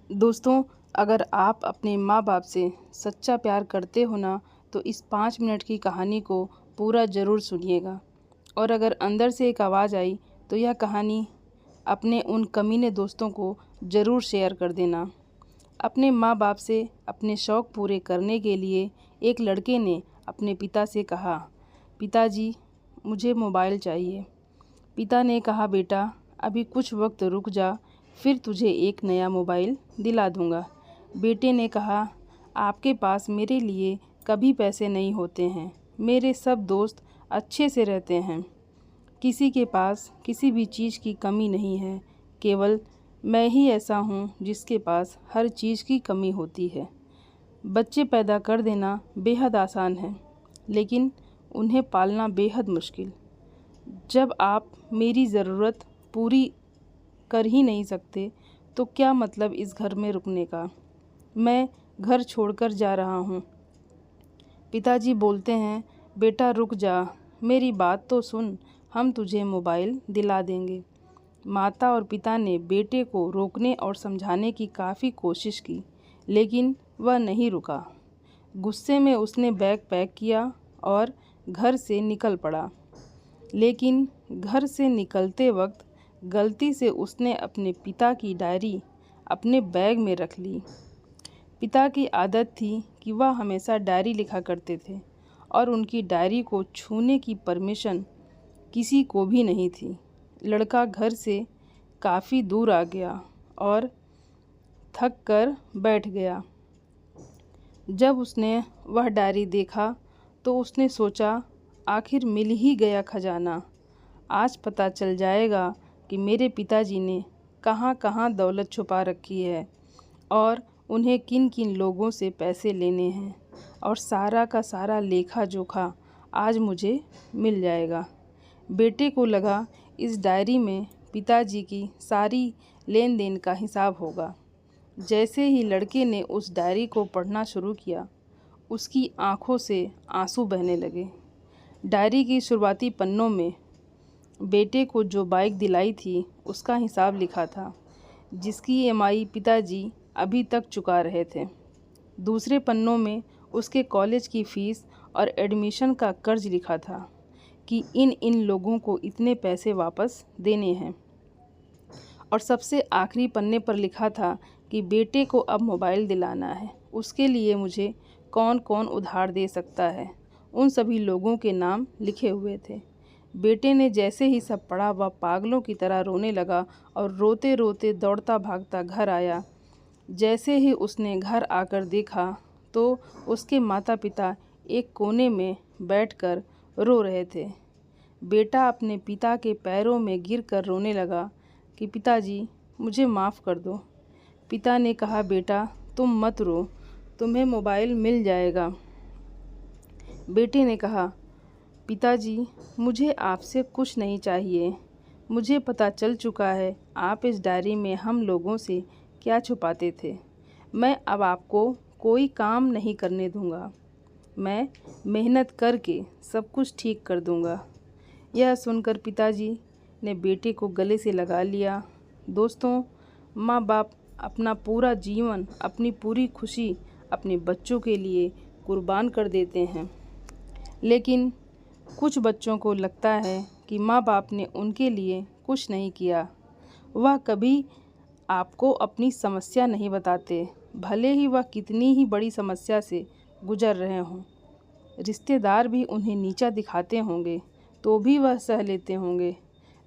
दोस्तों, अगर आप अपने माँ बाप से सच्चा प्यार करते हो ना, तो इस 5 मिनट की कहानी को पूरा ज़रूर सुनिएगा। और अगर अंदर से एक आवाज़ आई तो यह कहानी अपने उन कमीने दोस्तों को ज़रूर शेयर कर देना। अपने माँ बाप से अपने शौक़ पूरे करने के लिए एक लड़के ने अपने पिता से कहा, पिताजी मुझे मोबाइल चाहिए। पिता ने कहा, बेटा अभी कुछ वक्त रुक जा, फिर तुझे एक नया मोबाइल दिला दूंगा। बेटे ने कहा, आपके पास मेरे लिए कभी पैसे नहीं होते हैं, मेरे सब दोस्त अच्छे से रहते हैं, किसी के पास किसी भी चीज़ की कमी नहीं है, केवल मैं ही ऐसा हूँ जिसके पास हर चीज़ की कमी होती है। बच्चे पैदा कर देना बेहद आसान है, लेकिन उन्हें पालना बेहद मुश्किल। जब आप मेरी ज़रूरत पूरी कर ही नहीं सकते तो क्या मतलब इस घर में रुकने का। मैं घर छोड़कर जा रहा हूँ। पिताजी बोलते हैं, बेटा रुक जा, मेरी बात तो सुन, हम तुझे मोबाइल दिला देंगे। माता और पिता ने बेटे को रोकने और समझाने की काफ़ी कोशिश की, लेकिन वह नहीं रुका। गुस्से में उसने बैग पैक किया और घर से निकल पड़ा। लेकिन घर से निकलते वक्त गलती से उसने अपने पिता की डायरी अपने बैग में रख ली। पिता की आदत थी कि वह हमेशा डायरी लिखा करते थे और उनकी डायरी को छूने की परमिशन किसी को भी नहीं थी। लड़का घर से काफ़ी दूर आ गया और थक कर बैठ गया। जब उसने वह डायरी देखा तो उसने सोचा, आखिर मिल ही गया खजाना। आज पता चल जाएगा कि मेरे पिताजी ने कहाँ कहाँ दौलत छुपा रखी है और उन्हें किन किन लोगों से पैसे लेने हैं, और सारा का सारा लेखा जोखा आज मुझे मिल जाएगा। बेटे को लगा इस डायरी में पिताजी की सारी लेन देन का हिसाब होगा। जैसे ही लड़के ने उस डायरी को पढ़ना शुरू किया, उसकी आंखों से आंसू बहने लगे। डायरी की शुरुआती पन्नों में बेटे को जो बाइक दिलाई थी उसका हिसाब लिखा था, जिसकी ईएमआई पिताजी अभी तक चुका रहे थे। दूसरे पन्नों में उसके कॉलेज की फ़ीस और एडमिशन का कर्ज लिखा था कि इन लोगों को इतने पैसे वापस देने हैं। और सबसे आखिरी पन्ने पर लिखा था कि बेटे को अब मोबाइल दिलाना है, उसके लिए मुझे कौन कौन उधार दे सकता है। उन सभी लोगों के नाम लिखे हुए थे। बेटे ने जैसे ही सब पढ़ा, वह पागलों की तरह रोने लगा और रोते रोते दौड़ता भागता घर आया। जैसे ही उसने घर आकर देखा तो उसके माता पिता एक कोने में बैठकर रो रहे थे। बेटा अपने पिता के पैरों में गिरकर रोने लगा कि पिताजी मुझे माफ़ कर दो। पिता ने कहा, बेटा तुम मत रो, तुम्हें मोबाइल मिल जाएगा। बेटे ने कहा, पिताजी मुझे आपसे कुछ नहीं चाहिए, मुझे पता चल चुका है आप इस डायरी में हम लोगों से क्या छुपाते थे। मैं अब आपको कोई काम नहीं करने दूंगा, मैं मेहनत करके सब कुछ ठीक कर दूंगा। यह सुनकर पिताजी ने बेटे को गले से लगा लिया। दोस्तों, माँ बाप अपना पूरा जीवन, अपनी पूरी खुशी अपने बच्चों के लिए कुर्बान कर देते हैं, लेकिन कुछ बच्चों को लगता है कि माँ बाप ने उनके लिए कुछ नहीं किया। वह कभी आपको अपनी समस्या नहीं बताते, भले ही वह कितनी ही बड़ी समस्या से गुजर रहे हों। रिश्तेदार भी उन्हें नीचा दिखाते होंगे तो भी वह सह लेते होंगे,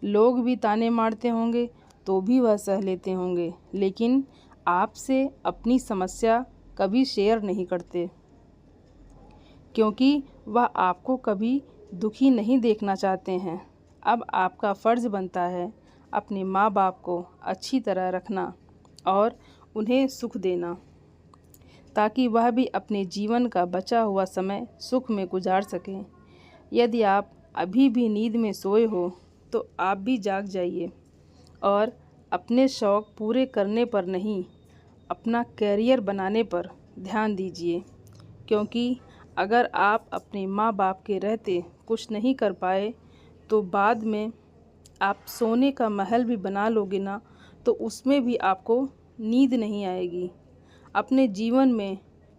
लोग भी ताने मारते होंगे तो भी वह सह लेते होंगे, लेकिन आपसे अपनी समस्या कभी शेयर नहीं करते, क्योंकि वह आपको कभी दुखी नहीं देखना चाहते हैं। अब आपका फ़र्ज़ बनता है अपने माँ बाप को अच्छी तरह रखना और उन्हें सुख देना, ताकि वह भी अपने जीवन का बचा हुआ समय सुख में गुजार सकें। यदि आप अभी भी नींद में सोए हो तो आप भी जाग जाइए और अपने शौक़ पूरे करने पर नहीं, अपना करियर बनाने पर ध्यान दीजिए, क्योंकि अगर आप अपने माँ बाप के रहते कुछ नहीं कर पाए तो बाद में आप सोने का महल भी बना लोगे ना, तो उसमें भी आपको नींद नहीं आएगी। अपने जीवन में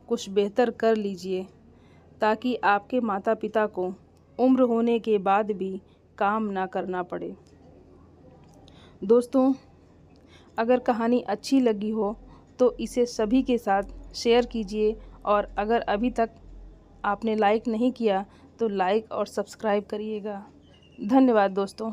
कुछ बेहतर कर लीजिए ताकि आपके माता पिता को उम्र होने के बाद भी काम ना करना पड़े। दोस्तों, अगर कहानी अच्छी लगी हो तो इसे सभी के साथ शेयर कीजिए और अगर अभी तक आपने लाइक नहीं किया तो लाइक और सब्सक्राइब करिएगा। धन्यवाद दोस्तों।